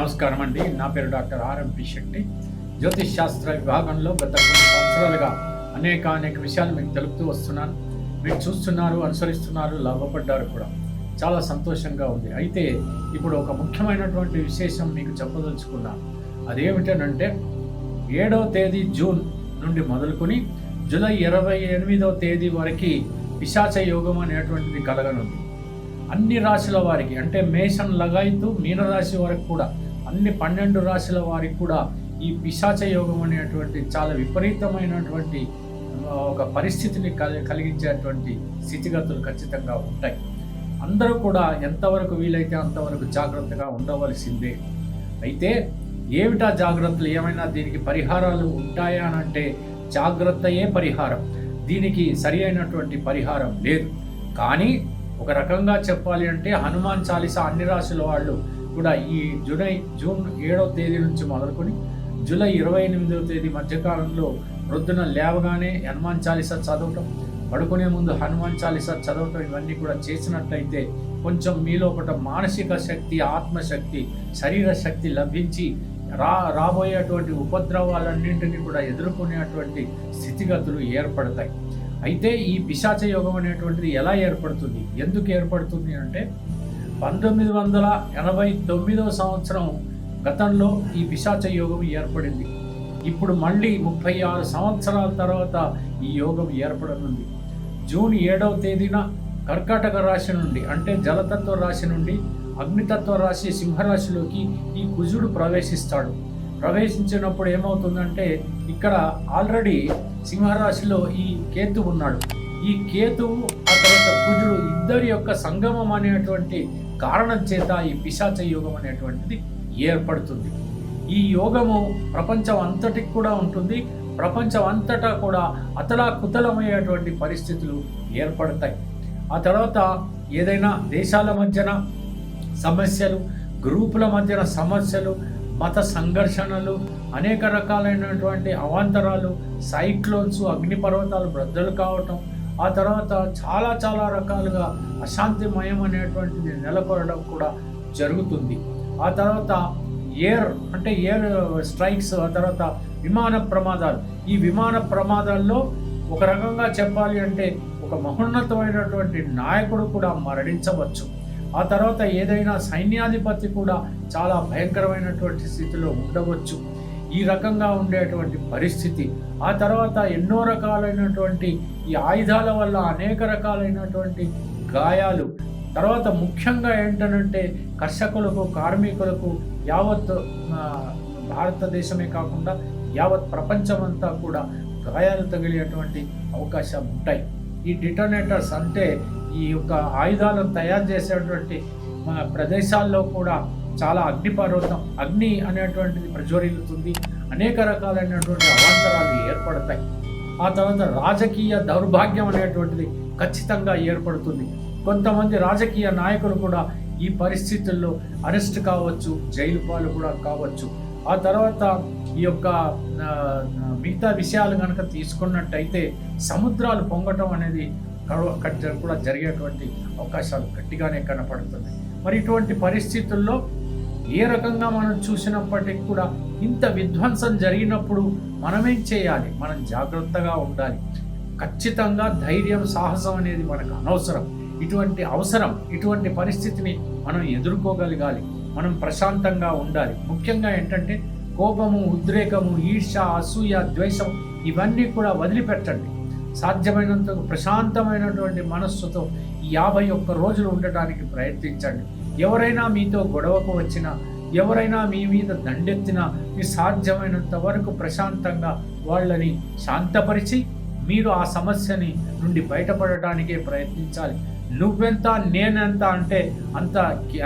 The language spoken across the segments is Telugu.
నమస్కారం అండి. నా పేరు డాక్టర్ ఆర్ఎంపి శెట్టి. జ్యోతిష్ శాస్త్ర విభాగంలో గత కొన్ని సంవత్సరాలుగా అనేక విషయాలు మీకు తెలుపుతూ వస్తున్నాను. మీరు చూస్తున్నారు, అనుసరిస్తున్నారు, లాభపడ్డారు కూడా. చాలా సంతోషంగా ఉంది. అయితే ఇప్పుడు ఒక ముఖ్యమైనటువంటి విశేషం మీకు చెప్పదలుచుకున్నాను. అదేమిటనంటే 7వ తేదీ జూన్ నుండి మొదలుకొని జూలై 28వ తేదీ వరకు పిశాచ యోగం అనేటువంటిది కలగనుంది. అన్ని రాశుల వారికి, అంటే మేషం లగాయతు మీనరాశి వరకు కూడా, అన్ని 12 రాశుల వారికి కూడా ఈ పిశాచ యోగం అనేటువంటి చాలా విపరీతమైనటువంటి ఒక పరిస్థితిని కలిగించేటువంటి స్థితిగతులు ఖచ్చితంగా ఉంటాయి. అందరూ కూడా ఎంతవరకు వీలైతే అంతవరకు జాగ్రత్తగా ఉండవలసిందే. అయితే ఏమిటా జాగ్రత్తలు? ఏమైనా దీనికి పరిహారాలు ఉంటాయా అని అంటే జాగ్రత్తయే పరిహారం. దీనికి సరి అయినటువంటి పరిహారం లేదు. కానీ ఒక రకంగా చెప్పాలి అంటే హనుమాన్ చాలీసా అన్ని రాశుల వాళ్ళు కూడా ఈ జూన్ 7వ తేదీ నుంచి మొదలుకొని జూలై 28వ తేదీ మధ్యకాలంలో ప్రొద్దున లేవగానే హనుమాన్ చాలీసా చదవటం, పడుకునే ముందు హనుమాన్ చాలీసా చదవటం, ఇవన్నీ కూడా చేసినట్లయితే కొంచెం మీలోపట మానసిక శక్తి, ఆత్మశక్తి, శరీర శక్తి లభించి రాబోయేటువంటి ఉపద్రవాలన్నింటినీ కూడా ఎదుర్కొనేటువంటి స్థితిగతులు ఏర్పడతాయి. అయితే ఈ పిశాచ యోగం అనేటువంటిది ఎలా ఏర్పడుతుంది, ఎందుకు ఏర్పడుతుంది అంటే 1989వ సంవత్సరం గతంలో ఈ పిశాచ యోగం ఏర్పడింది. ఇప్పుడు మళ్ళీ 36 సంవత్సరాల తర్వాత ఈ యోగం ఏర్పడనుంది. జూన్ 7వ తేదీన కర్కాటక రాశి నుండి, అంటే జలతత్వ రాశి నుండి అగ్నితత్వ రాశి సింహరాశిలోకి ఈ కుజుడు ప్రవేశిస్తాడు. ప్రవేశించినప్పుడు ఏమవుతుందంటే ఇక్కడ ఆల్రెడీ సింహరాశిలో ఈ కేతు ఉన్నాడు. ఈ కేతువు ఆ తర్వాత కుజుడు ఇద్దరి యొక్క సంగమం అనేటువంటి కారణం చేత ఈ పిశాచ యోగం అనేటువంటిది ఏర్పడుతుంది. ఈ యోగము ప్రపంచం అంతటికి కూడా ఉంటుంది. ప్రపంచం అంతటా కూడా అతలాకుతలమయ్యేటువంటి పరిస్థితులు ఏర్పడతాయి. ఆ తర్వాత ఏదైనా దేశాల మధ్యన సమస్యలు, గ్రూపుల మధ్యన సమస్యలు, మత సంఘర్షణలు, అనేక రకాలైనటువంటి అవాంతరాలు, సైక్లోన్స్, అగ్నిపర్వతాలు బద్దలు కావటం, ఆ తర్వాత చాలా రకాలుగా అశాంతిమయం అనేటువంటిది నెలకొనడం కూడా జరుగుతుంది. ఆ తర్వాత ఎయిర్ స్ట్రైక్స్, ఆ తర్వాత విమాన ప్రమాదాలు. ఈ విమాన ప్రమాదాల్లో ఒక రకంగా చెప్పాలి అంటే ఒక మహోన్నతమైనటువంటి నాయకుడు కూడా మరణించవచ్చు. ఆ తర్వాత ఏదైనా సైన్యాధిపతి కూడా చాలా భయంకరమైనటువంటి స్థితిలో ఉండవచ్చు. ఈ రకంగా ఉండేటువంటి పరిస్థితి. ఆ తర్వాత ఎన్నో రకాలైనటువంటి ఈ ఆయుధాల వల్ల అనేక రకాలైనటువంటి గాయాలు. తర్వాత ముఖ్యంగా ఏంటనంటే కర్షకులకు, కార్మికులకు, యావత్ భారతదేశమే కాకుండా యావత్ ప్రపంచమంతా కూడా గాయాలు తగిలేటువంటి అవకాశాలు ఉంటాయి. ఈ డిటోనేటర్స్ అంటే ఈ యొక్క ఆయుధాలను తయారు చేసేటువంటి ప్రదేశాల్లో కూడా చాలా అగ్ని అనేటువంటిది ప్రజ్వరిల్లుతుంది. అనేక రకాలైనటువంటి అవాంతరాలు ఏర్పడతాయి. ఆ తర్వాత రాజకీయ దౌర్భాగ్యం అనేటువంటిది ఖచ్చితంగా ఏర్పడుతుంది. కొంతమంది రాజకీయ నాయకులు కూడా ఈ పరిస్థితుల్లో అరెస్ట్ కావచ్చు, జైలు పాలు కూడా కావచ్చు. ఆ తర్వాత ఈ యొక్క మిగతా విషయాలు కనుక తీసుకున్నట్టయితే సముద్రాలు పొంగటం అనేది కూడా జరిగేటువంటి అవకాశాలు గట్టిగానే కనపడుతున్నాయి. మరి ఇటువంటి పరిస్థితుల్లో ఏ రకంగా మనం చూసినప్పటికీ కూడా ఇంత విధ్వంసం జరిగినప్పుడు మనమేం చేయాలి? మనం జాగ్రత్తగా ఉండాలి. ఖచ్చితంగా ధైర్యం, సాహసం అనేది మనకు అనవసరం. ఇటువంటి పరిస్థితిని మనం ఎదుర్కోగలగాలి. మనం ప్రశాంతంగా ఉండాలి. ముఖ్యంగా ఏంటంటే కోపము, ఉద్రేకము, ఈర్ష్య, అసూయ, ద్వేషం ఇవన్నీ కూడా వదిలిపెట్టండి. సాధ్యమైనంత ప్రశాంతమైనటువంటి మనస్సుతో ఈ 51 రోజులు ఉండటానికి ప్రయత్నించండి. ఎవరైనా మీతో గొడవకు వచ్చినా, ఎవరైనా మీ మీద దండెత్తినా మీ సాధ్యమైనంత వరకు ప్రశాంతంగా వాళ్ళని శాంతపరిచి మీరు ఆ సమస్యని నుండి బయటపడటానికే ప్రయత్నించాలి. నువ్వెంత నేనెంత అంటే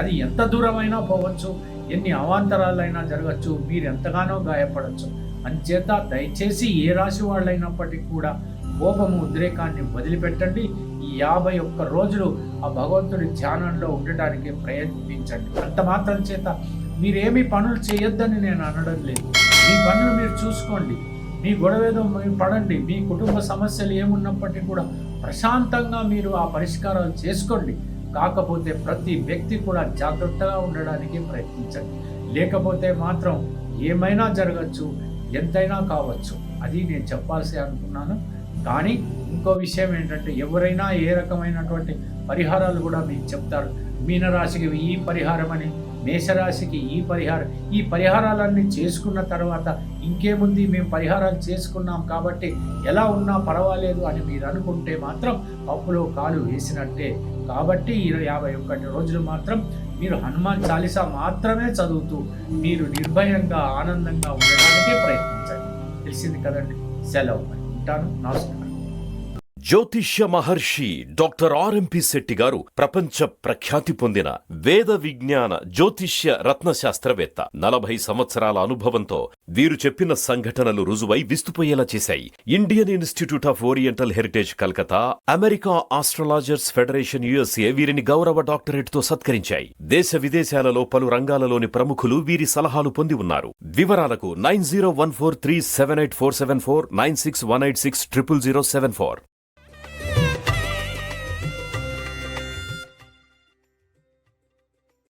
అది ఎంత దూరమైనా పోవచ్చు, ఎన్ని అవాంతరాలైనా జరగచ్చు, మీరు ఎంతగానో గాయపడవచ్చు. అంచేత దయచేసి ఏ రాశి వాళ్ళైనప్పటికీ కూడా కోపము, ఉద్రేకాన్ని వదిలిపెట్టండి. ఈ 51 రోజులు ఆ భగవంతుడి ధ్యానంలో ఉండటానికి ప్రయత్నించండి. అంత మాత్రం చేత మీరేమీ పనులు చేయొద్దని నేను అనడం లేదు. మీ పనులు మీరు చూసుకోండి. మీ గొడవేదో మీరు పడండి. మీ కుటుంబ సమస్యలు ఏమున్నప్పటికీ కూడా ప్రశాంతంగా మీరు ఆ పరిష్కారాలు చేసుకోండి. కాకపోతే ప్రతి వ్యక్తి కూడా జాగ్రత్తగా ఉండడానికి ప్రయత్నించండి. లేకపోతే మాత్రం ఏమైనా జరగచ్చు, ఎంతైనా కావచ్చు. అది నేను చెప్పాల్సి అనుకున్నాను. కానీ ఇంకో విషయం ఏంటంటే, ఎవరైనా ఏ రకమైనటువంటి పరిహారాలు కూడా మీకు చెప్తారు. మీనరాశికి ఈ పరిహారం అని, మేషరాశికి ఈ పరిహారం. ఈ పరిహారాలన్నీ చేసుకున్న తర్వాత ఇంకేముంది, మేము పరిహారాలు చేసుకున్నాం కాబట్టి ఎలా ఉన్నా పర్వాలేదు అని మీరు అనుకుంటే మాత్రం పప్పులో కాలు వేసినట్టే. కాబట్టి 51 రోజులు మాత్రం మీరు హనుమాన్ చాలీసా మాత్రమే చదువుతూ మీరు నిర్భయంగా ఆనందంగా ఉండడానికే ప్రయత్నించండి. తెలిసింది కదండి. సెలవు. ఉంటాను. నమస్కారం. జ్యోతిష్య మహర్షి డాక్టర్ ఆర్ఎంపి శెట్టి గారు ప్రపంచ ప్రఖ్యాతి పొందిన వేద విజ్ఞాన జ్యోతిష్య రత్నశాస్త్రవేత్త. 40 సంవత్సరాల అనుభవంతో వీరు చెప్పిన సంఘటనలు రుజువై విస్తుపోయేలా చేశాయి. Indian institute of oriental heritage Calcutta, America astrologers federation USA వీరిని గౌరవ డాక్టరేట్ తో సత్కరించాయి. దేశ విదేశాలలో పలు రంగాలలోని ప్రముఖులు వీరి సలహాలు పొంది ఉన్నారు. వివరాలకు 9014378474 9618600074.